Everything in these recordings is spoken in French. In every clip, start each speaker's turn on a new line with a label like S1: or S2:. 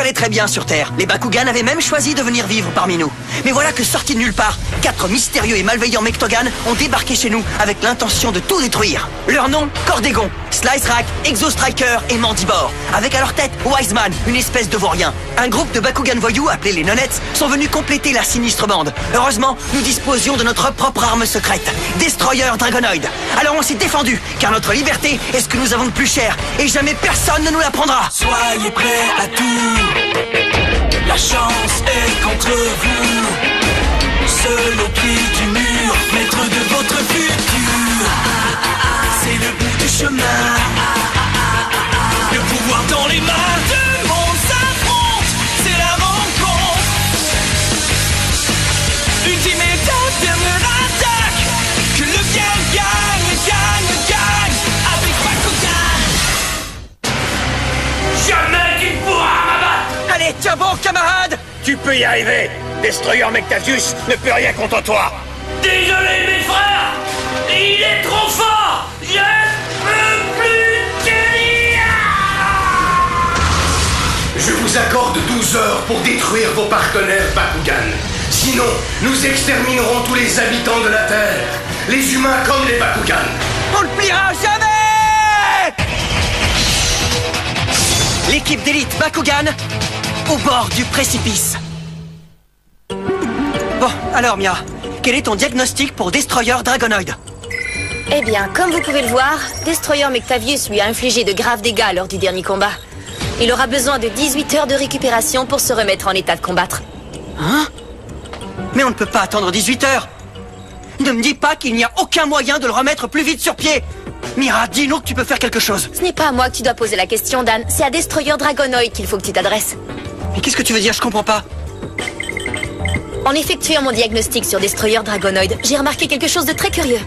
S1: allait très bien sur Terre. Les Bakugan avaient même choisi de venir vivre parmi nous. Mais voilà que sortis de nulle part, 4 mystérieux et malveillants Mectogan ont débarqué chez nous avec l'intention de tout détruire. Leur nom, Cordégon, Slice-Rack, Exo-Striker et Mandibore. Avec à leur tête, Wiseman, une espèce de vaurien. Un groupe de Bakugan voyous appelés les Nonettes sont venus compléter la sinistre bande. Heureusement, nous disposions de notre propre arme secrète, Destroyer Dragonoid. Alors on s'est défendu, car notre liberté est ce que nous avons de plus cher, et jamais personne ne nous la prendra.
S2: Soyez prêts à tout, la chance est contre vous. Seul au pied du mur, maître de votre futur. C'est le bout du chemin, le pouvoir dans les mains. Deux mondes s'affrontent, c'est la rencontre. Ultime étape, dernière attaque. Que le bien gagne, gagne, gagne avec Bakugan. Jamais tu ne pourras m'abattre.
S1: Allez, tiens bon, camarade.
S3: Tu peux y arriver. Destroyer Mectavius ne peut rien contre toi.
S2: Désolé mes frères, il est trop fort. Je peux plus tenir.
S4: Je vous accorde 12 heures pour détruire vos partenaires Bakugan. Sinon, nous exterminerons tous les habitants de la Terre. Les humains comme les Bakugan.
S1: On ne pliera jamais. L'équipe d'élite Bakugan au bord du précipice. Bon, alors Mia, quel est ton diagnostic pour Destroyer Dragonoid?
S5: Eh bien, comme vous pouvez le voir, Destroyer Mectavius lui a infligé de graves dégâts lors du dernier combat. Il aura besoin de 18 heures de récupération pour se remettre en état de combattre.
S1: Hein? Mais on ne peut pas attendre 18 heures. Ne me dis pas qu'il n'y a aucun moyen de le remettre plus vite sur pied. Mira, dis-nous que tu peux faire quelque chose.
S5: Ce n'est pas à moi que tu dois poser la question, Dan. C'est à Destroyer Dragonoid qu'il faut que tu t'adresses.
S1: Mais qu'est-ce que tu veux dire? Je comprends pas.
S5: En effectuant mon diagnostic sur Destroyer Dragonoid, j'ai remarqué quelque chose de très curieux.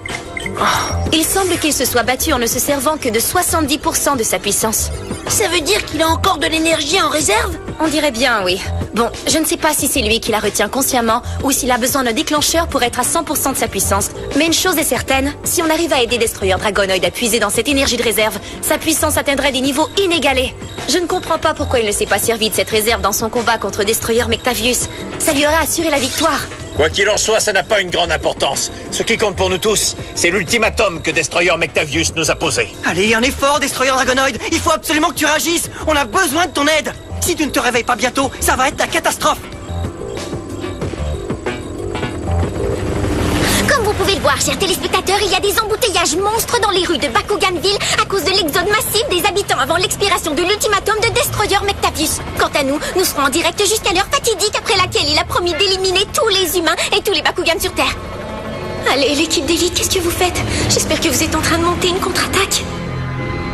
S5: Il semble qu'il se soit battu en ne se servant que de 70% de sa puissance.
S6: Ça veut dire qu'il a encore de l'énergie en réserve?
S5: On dirait bien, oui. Bon, je ne sais pas si c'est lui qui la retient consciemment ou s'il a besoin d'un déclencheur pour être à 100% de sa puissance. Mais une chose est certaine, si on arrive à aider Destroyer Dragonoid à puiser dans cette énergie de réserve, sa puissance atteindrait des niveaux inégalés. Je ne comprends pas pourquoi il ne s'est pas servi de cette réserve dans son combat contre Destroyer Mectavius. Ça lui aurait assuré la victoire.
S3: Quoi qu'il en soit, ça n'a pas une grande importance. Ce qui compte pour nous tous, c'est l'ultimatum que Destroyer Mectavius nous a posé.
S1: Allez, un effort, Destroyer Dragonoid. Il faut absolument que tu réagisses. On a besoin de ton aide. Si tu ne te réveilles pas bientôt, ça va être la catastrophe.
S6: Comme vous pouvez le voir, chers téléspectateurs, il y a des embouteillages monstres dans les rues de Bakuganville à cause de l'exode massif des habitants avant l'expiration de l'ultimatum de Destroyer Mectavius. Quant à nous, nous serons en direct jusqu'à l'heure fatidique après laquelle il a promis d'éliminer tous les humains et tous les Bakugan sur Terre.
S5: Allez, l'équipe d'élite, qu'est-ce que vous faites? J'espère que vous êtes en train de monter une contre-attaque.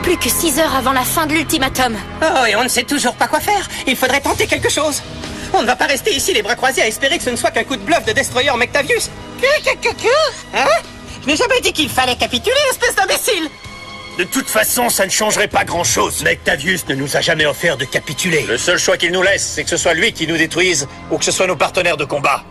S5: Plus que 6 heures avant la fin de l'ultimatum.
S7: Oh, et on ne sait toujours pas quoi faire. Il faudrait tenter quelque chose. On ne va pas rester ici les bras croisés à espérer que ce ne soit qu'un coup de bluff de Destroyer Mectavius. Hein? Je n'ai jamais dit qu'il fallait capituler, espèce d'imbécile.
S3: De toute façon, ça ne changerait pas grand-chose. Mectavius ne nous a jamais offert de capituler. Le seul choix qu'il nous laisse, c'est que ce soit lui qui nous détruise ou que ce soit nos partenaires de combat.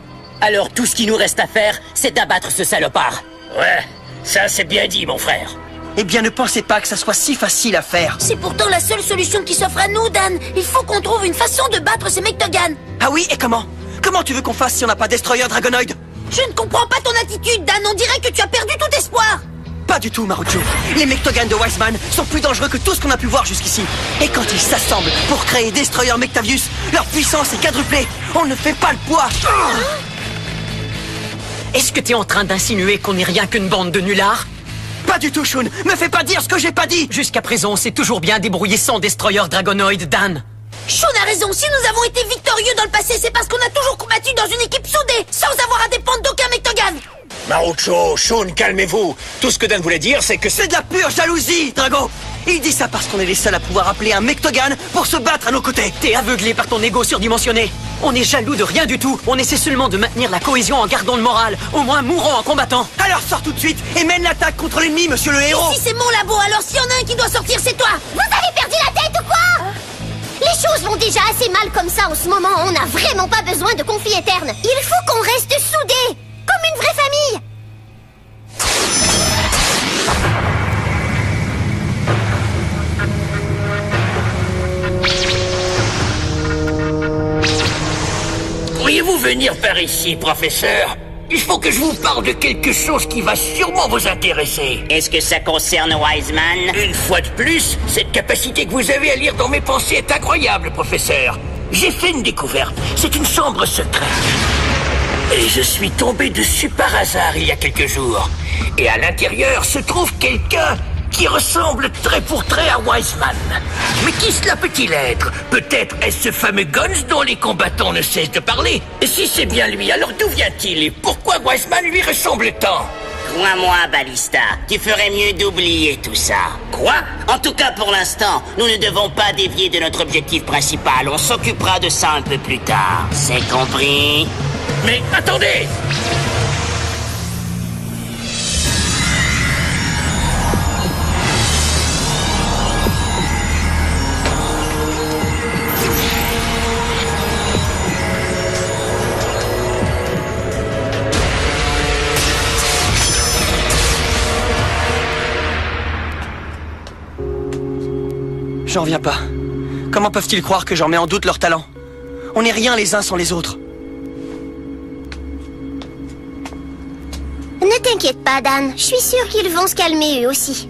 S7: Alors tout ce qui nous reste à faire, c'est d'abattre ce salopard.
S3: Ouais, ça c'est bien dit, mon frère.
S1: Eh bien, ne pensez pas que ça soit si facile à faire.
S6: C'est pourtant la seule solution qui s'offre à nous, Dan. Il faut qu'on trouve une façon de battre ces Mectogan.
S1: Ah oui, et comment? Comment tu veux qu'on fasse si on n'a pas Destroyer Dragonoid?
S6: Je ne comprends pas ton attitude, Dan. On dirait que tu as perdu tout espoir.
S1: Pas du tout, Marucho. Les Mectogan de Wiseman sont plus dangereux que tout ce qu'on a pu voir jusqu'ici. Et quand ils s'assemblent pour créer Destroyer Mectavius, leur puissance est quadruplée. On ne fait pas le poids.
S7: Est-ce que tu es en train d'insinuer qu'on n'est rien qu'une bande de nullards?
S1: Pas du tout, Shun. Me fais pas dire ce que j'ai pas dit.
S7: Jusqu'à présent, on s'est toujours bien débrouillé sans Destroyer Dragonoid, Dan.
S6: Shun a raison. Si nous avons été victorieux dans le passé, c'est parce qu'on a toujours combattu dans une équipe soudée, sans avoir à dépendre d'aucun Mectogan.
S3: Marucho, Shun, calmez-vous. Tout ce que Dan voulait dire, c'est que
S1: C'est de la pure jalousie, Drago. Il dit ça parce qu'on est les seuls à pouvoir appeler un Mectogan pour se battre à nos côtés.
S7: T'es aveuglé par ton ego surdimensionné. On est jaloux de rien du tout. On essaie seulement de maintenir la cohésion en gardant le moral. Au moins mourons en combattant.
S1: Alors sors tout de suite et mène l'attaque contre l'ennemi, monsieur le héros.
S6: Si c'est mon labo, alors s'il y en a un qui doit sortir, c'est toi. Vous avez perdu la tête ou quoi? Les choses vont déjà assez mal comme ça en ce moment. On n'a vraiment pas besoin de conflit éterne. Il faut qu'on reste soudés, comme une vraie famille.
S8: Pourriez-vous venir par ici, professeur? Il faut que je vous parle de quelque chose qui va sûrement vous intéresser.
S9: Est-ce que ça concerne Wiseman?
S8: Une fois de plus, cette capacité que vous avez à lire dans mes pensées est incroyable, professeur. J'ai fait une découverte. C'est une chambre secrète. Et je suis tombé dessus par hasard il y a quelques jours. Et à l'intérieur se trouve quelqu'un qui ressemble trait pour trait à Wiseman. Mais qui cela peut-il être? Peut-être est-ce ce fameux Guns dont les combattants ne cessent de parler? Et si c'est bien lui, alors d'où vient-il et pourquoi Wiseman lui ressemble tant?
S9: Crois-moi, Ballista, tu ferais mieux d'oublier tout ça.
S8: Quoi?
S9: En tout cas, pour l'instant, nous ne devons pas dévier de notre objectif principal. On s'occupera de ça un peu plus tard. C'est compris?
S8: Mais attendez!
S1: J'en reviens pas. Comment peuvent-ils croire que j'en mets en doute leur talent? On n'est rien les uns sans les autres.
S6: Ne t'inquiète pas, Dan. Je suis sûre qu'ils vont se calmer eux aussi.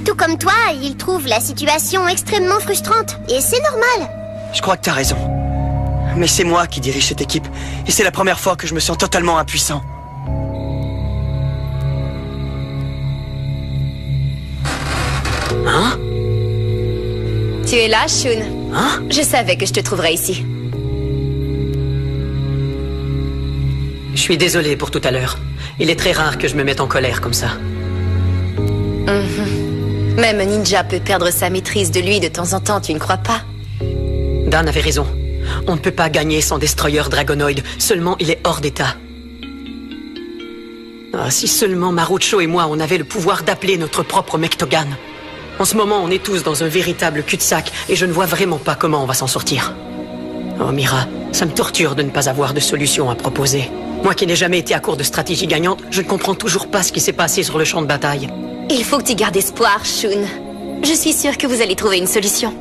S6: Tout comme toi, ils trouvent la situation extrêmement frustrante. Et c'est normal.
S1: Je crois que t'as raison. Mais c'est moi qui dirige cette équipe. Et c'est la première fois que je me sens totalement impuissant.
S5: Hein? Tu es là, Shun?
S1: Hein?
S5: Je savais que je te trouverais ici.
S10: Je suis désolé pour tout à l'heure. Il est très rare que je me mette en colère comme ça.
S5: Même un ninja peut perdre sa maîtrise de lui de temps en temps, tu ne crois pas?
S10: Dan avait raison. On ne peut pas gagner sans destroyer Dragonoid. Seulement, il est hors d'état. Ah, si seulement Marucho et moi, on avait le pouvoir d'appeler notre propre Mektogan. En ce moment, on est tous dans un véritable cul-de-sac et je ne vois vraiment pas comment on va s'en sortir. Oh Mira, ça me torture de ne pas avoir de solution à proposer. Moi qui n'ai jamais été à court de stratégie gagnante, je ne comprends toujours pas ce qui s'est passé sur le champ de bataille.
S5: Il faut que tu gardes espoir, Shun. Je suis sûre que vous allez trouver une solution.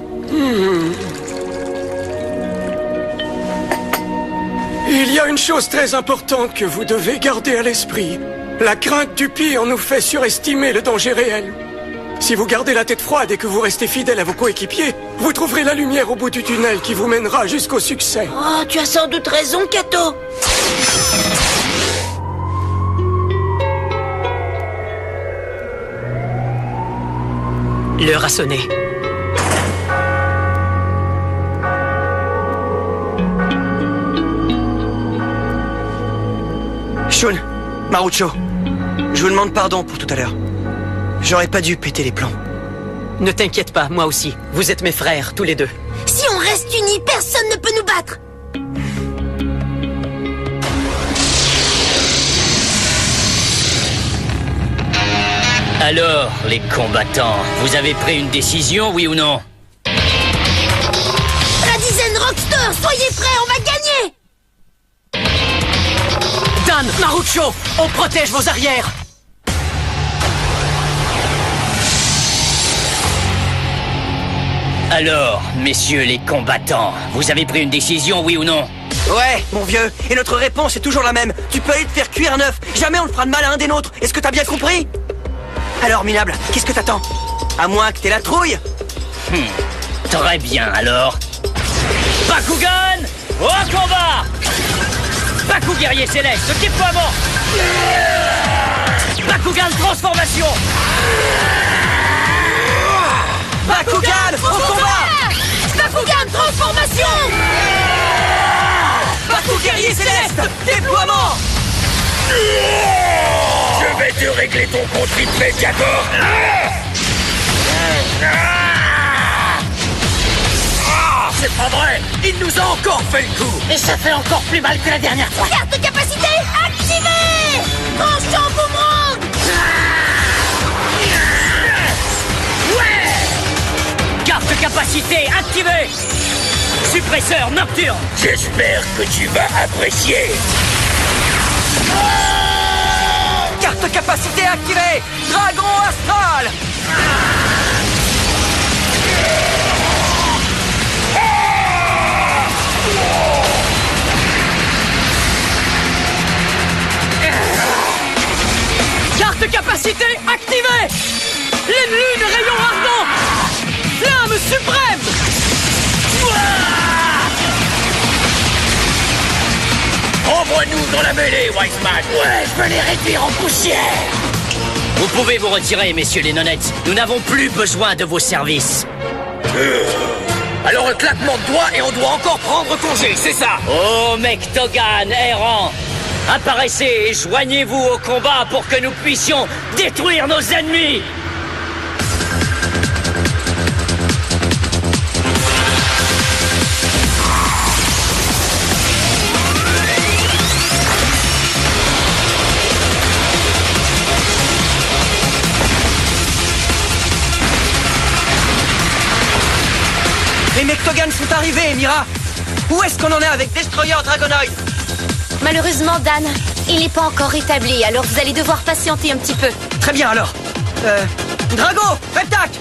S11: Il y a une chose très importante que vous devez garder à l'esprit. La crainte du pire nous fait surestimer le danger réel. Si vous gardez la tête froide et que vous restez fidèle à vos coéquipiers, vous trouverez la lumière au bout du tunnel qui vous mènera jusqu'au succès.
S9: Oh, tu as sans doute raison, Kato.
S10: L'heure a sonné.
S1: Shun, Marucho, je vous demande pardon pour tout à l'heure. J'aurais pas dû péter les plombs.
S10: Ne t'inquiète pas, moi aussi. Vous êtes mes frères, tous les deux.
S6: Si on reste unis, personne ne peut nous battre.
S8: Alors, les combattants, vous avez pris une décision, oui ou non?
S6: Radizen Rockster, soyez prêts, on va gagner.
S10: Dan, Marucho, on protège vos arrières.
S8: Alors, messieurs les combattants, vous avez pris une décision, oui ou non?
S1: Ouais, mon vieux, et notre réponse est toujours la même. Tu peux aller te faire cuire un œuf, jamais on ne fera de mal à un des nôtres. Est-ce que t'as bien compris? Alors, minable, qu'est-ce que t'attends? À moins que t'aies la trouille.
S8: Très bien, alors. Bakugan, au combat! Baku guerrier céleste, déploiement! Bakugan transformation!
S1: Bakugan, au combat!
S6: Bakugan transformation.
S1: Baku guerrier céleste, déploiement!
S8: Je vais te régler ton compte vite fait, d'accord? C'est pas vrai! Il nous a encore fait le coup!
S9: Et ça fait encore plus mal que la dernière fois.
S6: Carte de capacité activée. Tranchant boomerang.
S8: Carte capacité activée! Suppresseur nocturne! J'espère que tu vas apprécier!
S1: Carte capacité activée! Dragon astral!
S10: Capacité activée! Les lunes rayons ardents! Flamme suprême!
S8: Envoie-nous dans la mêlée, Wiseman. Ouais, je veux les réduire en poussière.
S12: Vous pouvez vous retirer, messieurs les nonnettes. Nous n'avons plus besoin de vos services.
S8: Alors un claquement de doigts et on doit encore prendre congé, c'est ça?
S12: Oh, Mektogan errant! Apparaissez et joignez-vous au combat pour que nous puissions détruire nos ennemis!
S1: Les Mektogan sont arrivés, Mira. Où est-ce qu'on en est avec Destroyer Dragonoid?
S5: Malheureusement, Dan, il n'est pas encore rétabli, alors vous allez devoir patienter un petit peu.
S1: Très bien, alors. Drago, attaque!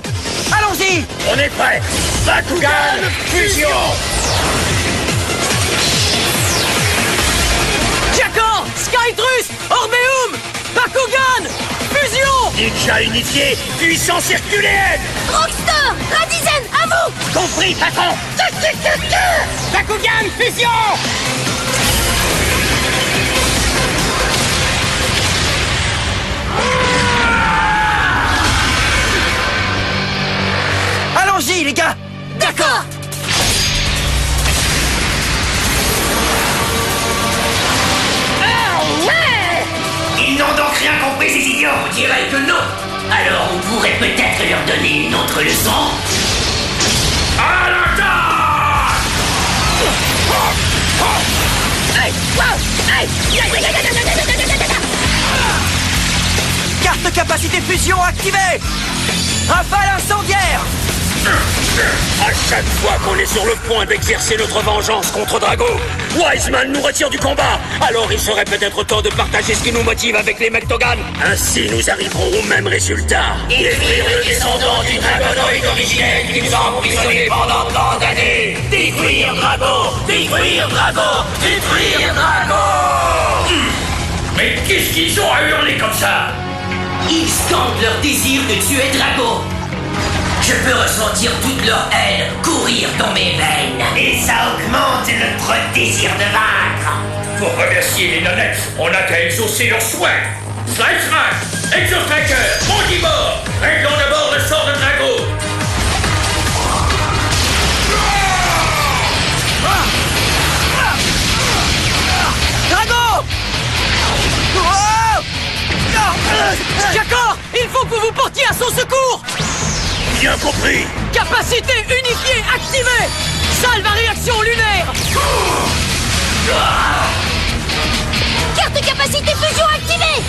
S1: Allons-y!
S3: On est prêts! Bakugan, fusion!
S10: Jakor, Skytrus, Orbeum, Bakugan, fusion!
S3: Ninja unifié, puissance herculéenne!
S6: Rockstar, Radizen, à vous!
S8: Compris, patron!
S10: Bakugan, fusion!
S1: Allons-y, les gars!
S6: D'accord!
S8: Ils n'ont donc rien compris, ces idiots! On dirait que non! Alors on pourrait peut-être leur donner une autre leçon? À l'attaque!
S1: Carte capacité fusion activée! Rafale incendiaire!
S3: À chaque fois qu'on est sur le point d'exercer notre vengeance contre Drago, Wiseman nous retire du combat. Alors il serait peut-être temps de partager ce qui nous motive avec les Mektogan. Ainsi nous arriverons au même résultat.
S8: Détruire le descendant du Dragonoid originel qui nous a emprisonnés pendant tant d'années! Détruire Drago! Détruire Drago! Détruire Drago!
S3: Mais qu'est-ce qu'ils ont à hurler comme ça?
S8: Ils scandent leur désir de tuer Drago! Je peux ressentir toute leur haine courir dans mes veines. Et ça augmente notre désir de vaincre.
S3: Pour remercier les nonnettes, on n'a qu'à exaucer leurs souhaits. Slice Rack, Exostriker, Mondibor, réglons d'abord le sort de Drago.
S10: Drago! Jakor, il faut que vous vous portiez à son secours!
S3: Bien compris.
S10: Capacité unifiée activée! Salve à réaction lunaire!
S6: Carte capacité fusion activée!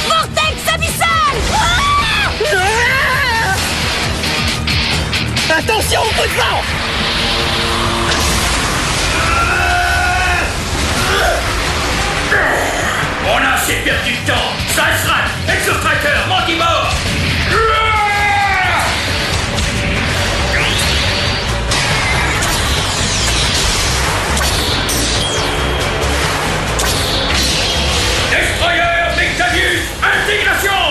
S6: Vortex abyssal!
S10: Attention au coup de vent!
S3: On a assez perdu de temps. Slice Rack, Exostriker, Mondibor. Destroyer Mectavius, intégration!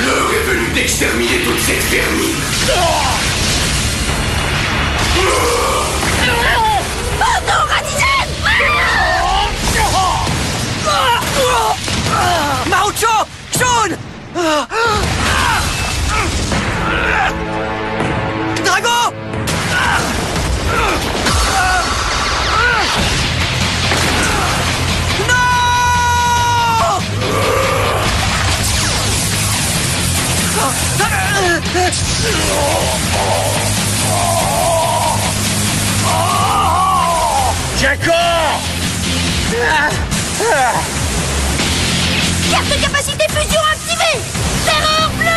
S4: L'heure est venue d'exterminer toute cette vermine.
S6: Oh non, Radizen!
S1: Marucho! Shun! Drago! Non!
S3: Jakor!
S6: Carte capacité fusion activée! Terreur bleue!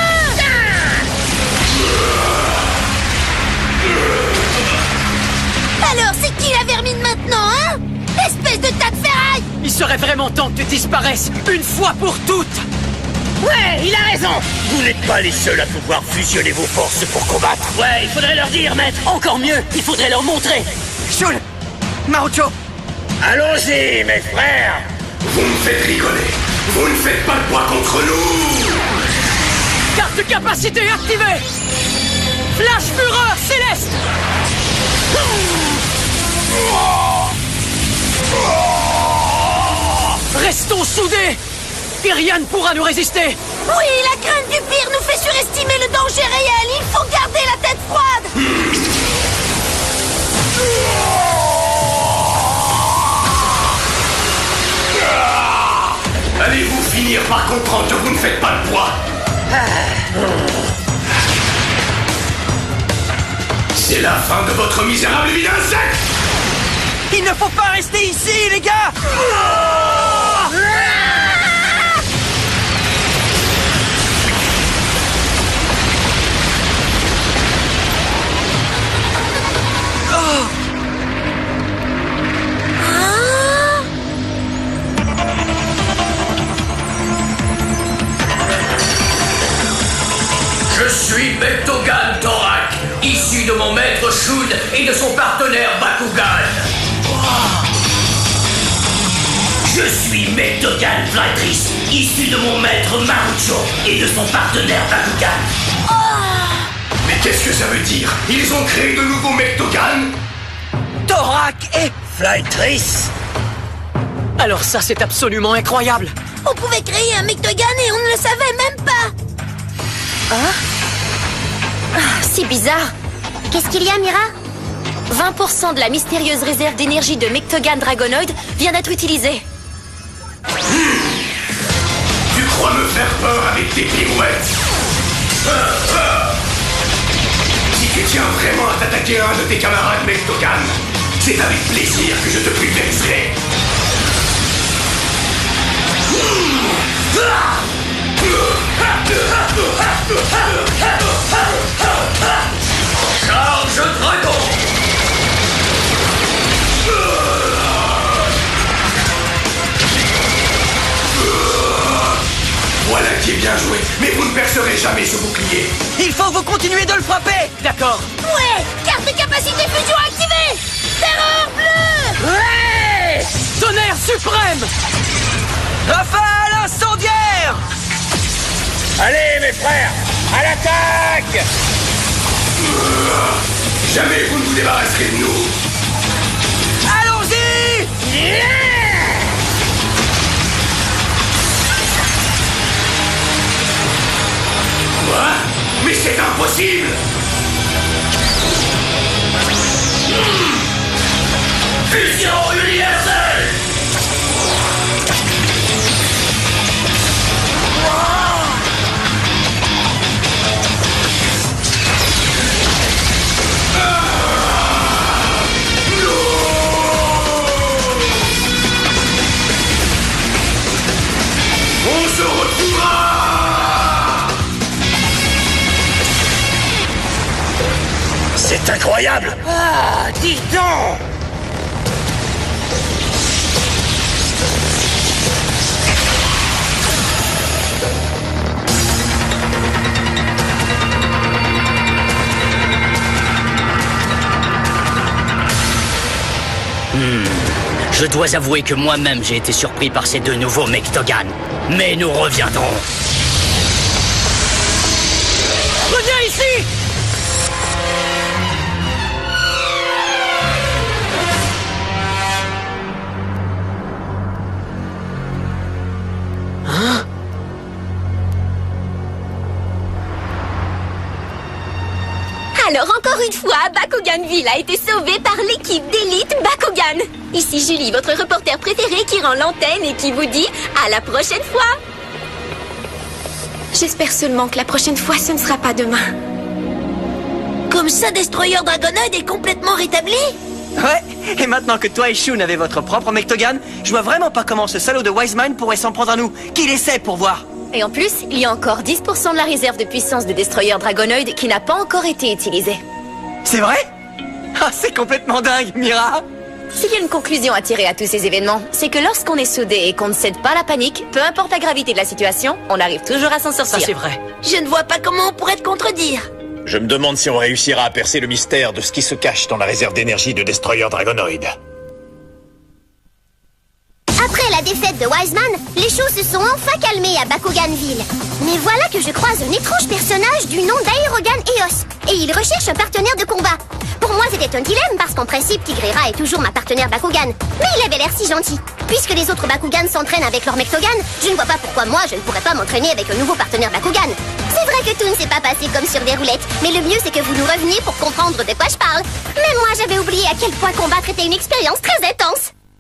S6: Alors, c'est qui la vermine maintenant, hein? Espèce de tas de ferraille!
S10: Il serait vraiment temps que tu disparaisses, une fois pour toutes!
S8: Ouais, il a raison!
S3: Vous n'êtes pas les seuls à pouvoir fusionner vos forces pour combattre.
S8: Ouais, il faudrait leur dire, maître!
S12: Encore mieux, il faudrait leur montrer!
S1: Shun! Marucho!
S3: Allons-y, mes frères.
S4: Vous me faites rigoler. Vous ne faites pas le poids contre nous.
S10: Carte capacité activée. Flash fureur céleste. Restons soudés et rien ne pourra nous résister.
S6: Oui, la crainte du pire nous fait surestimer le danger réel. Il faut garder la tête froide.
S4: Allez-vous finir par comprendre que vous ne faites pas le poids? C'est la fin de votre misérable vie d'insecte.
S1: Il ne faut pas rester ici, les gars.
S8: Je suis Mektogan Thorak, issu de mon maître Shun et de son partenaire Bakugan. Je suis Mektogan Flytris, issu de mon maître Marucho et de son partenaire Bakugan.
S4: Mais qu'est-ce que ça veut dire? Ils ont créé de nouveaux Mektogan?
S1: Thorak et
S3: Flytris.
S10: Alors ça, c'est absolument incroyable.
S6: On pouvait créer un Mektogan et on ne le savait même pas.
S5: C'est bizarre.
S6: Qu'est-ce qu'il y a, Mira?
S5: 20% de la mystérieuse réserve d'énergie de Mektogan Dragonoid vient d'être utilisée.
S4: Tu crois me faire peur avec tes pirouettes? Si tu tiens vraiment à t'attaquer à un de tes camarades Mektogan, c'est avec plaisir que je te pulvériserai.
S8: Charge dragon.
S4: Voilà qui est bien joué, mais vous ne percerez jamais ce bouclier.
S1: il faut que vous continuiez de le frapper.
S10: D'accord.
S6: Ouais, carte de capacité fusion activée. Terreur bleue.
S1: Ouais.
S10: Tonnerre suprême.
S1: Rafale incendiaire.
S3: Allez, mes frères, à l'attaque.
S4: Jamais vous ne vous débarrasserez de nous.
S1: Allons-y.
S4: Quoi? Mais c'est impossible.
S8: Fusion universelle.
S4: On se retrouvera.
S3: C'est incroyable.
S8: Ah, dis donc.
S12: Je dois avouer que moi-même j'ai été surpris par ces deux nouveaux Mektogan. Mais nous reviendrons.
S10: Reviens ici.
S6: Alors encore une fois, Bakuganville a été sauvé par l'équipe d'élite Bakugan. Ici Julie, votre reporter préféré qui rend l'antenne et qui vous dit à la prochaine fois.
S5: J'espère seulement que la prochaine fois, ce ne sera pas demain.
S6: Comme ça, Destroyer Dragonoid est complètement rétabli?
S1: Ouais, et maintenant que toi et Shun avez votre propre Mektogan, je vois vraiment pas comment ce salaud de Wiseman pourrait s'en prendre à nous. Qu'il essaie pour voir.
S5: Et en plus, il y a encore 10% de la réserve de puissance de Destroyer Dragonoid qui n'a pas encore été utilisée.
S1: C'est vrai? Ah, c'est complètement dingue, Mira.
S5: S'il y a une conclusion à tirer à tous ces événements, c'est que lorsqu'on est soudé et qu'on ne cède pas à la panique, peu importe la gravité de la situation, on arrive toujours à s'en sortir.
S10: Ça, c'est vrai.
S6: Je ne vois pas comment on pourrait te contredire.
S3: Je me demande si on réussira à percer le mystère de ce qui se cache dans la réserve d'énergie de Destroyer Dragonoid.
S6: Après la défaite de Wiseman, les choses se sont enfin calmées à Bakuganville. Mais voilà que je croise un étrange personnage du nom d'Aerogan Eos. Et il recherche un partenaire de combat. Pour moi, c'était un dilemme parce qu'en principe, Tigrera est toujours ma partenaire Bakugan. Mais il avait l'air si gentil. Puisque les autres Bakugan s'entraînent avec leur Mectogan, je ne vois pas pourquoi moi, je ne pourrais pas m'entraîner avec un nouveau partenaire Bakugan. C'est vrai que tout ne s'est pas passé comme sur des roulettes, mais le mieux c'est que vous nous reveniez pour comprendre de quoi je parle. Même moi, j'avais oublié à quel point combattre était une expérience très intense.